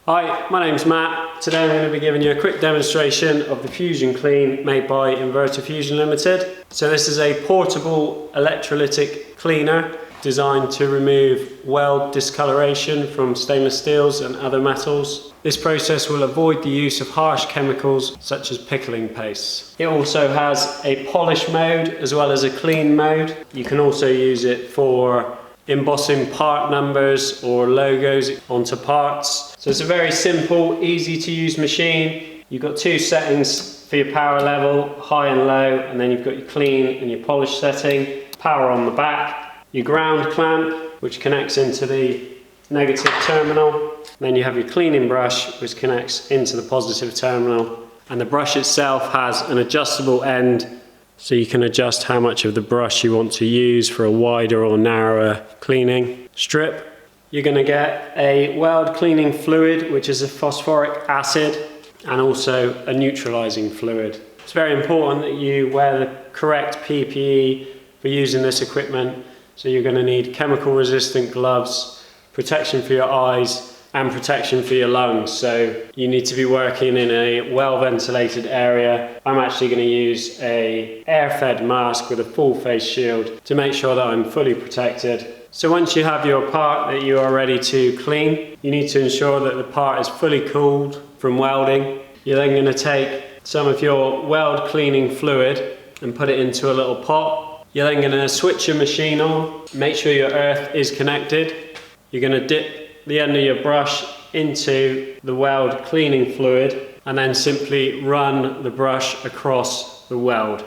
Hi, my name's Matt. Today I'm going to be giving you a quick demonstration of the Fusion Clean made by Fusion Limited. So this is a portable electrolytic cleaner designed to remove weld discoloration from stainless steels and other metals. This process will avoid the use of harsh chemicals such as pickling pastes. It also has a polish mode as well as a clean mode. You can also use it for embossing part numbers or logos onto parts. So it's a very simple, easy to use machine. You've got two settings for your power level, high and low, and then you've got your clean and your polish setting. Power on the back, your ground clamp, which connects into the negative terminal. Then you have your cleaning brush, which connects into the positive terminal. And the brush itself has an adjustable end, so you can adjust how much of the brush you want to use for a wider or narrower cleaning strip. You're going to get a weld cleaning fluid, which is a phosphoric acid, and also a neutralizing fluid. It's very important that you wear the correct PPE for using this equipment. So you're going to need chemical resistant gloves, protection for your eyes, and protection for your lungs. So you need to be working in a well ventilated area. I'm actually going to use a air-fed mask with a full face shield to make sure that I'm fully protected. So once you have your part that you are ready to clean, you need to ensure that the part is fully cooled from welding. You're then going to take some of your weld cleaning fluid and put it into a little pot. You're then going to switch your machine on, make sure your earth is connected. You're going to dip the end of your brush into the weld cleaning fluid and then simply run the brush across the weld.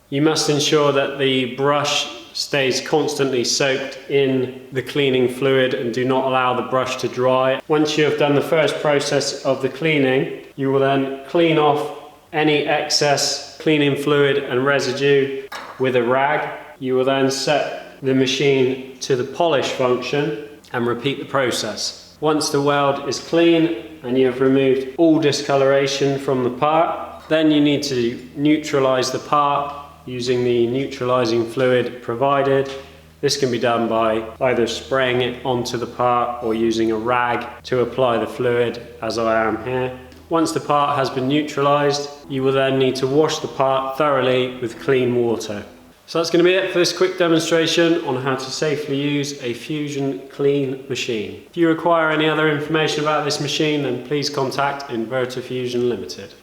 You must ensure that the brush stays constantly soaked in the cleaning fluid and do not allow the brush to dry. Once you have done the first process of the cleaning, you will then clean off any excess cleaning fluid and residue with a rag. You will then set the machine to the polish function and repeat the process. Once the weld is clean and you have removed all discoloration from the part, then you need to neutralize the part using the neutralizing fluid provided. This can be done by either spraying it onto the part or using a rag to apply the fluid, as I am here. Once the part has been neutralized, you will then need to wash the part thoroughly with clean water. So that's going to be it for this quick demonstration on how to safely use a Fusion Clean machine. If you require any other information about this machine, then please contact Fusion Limited.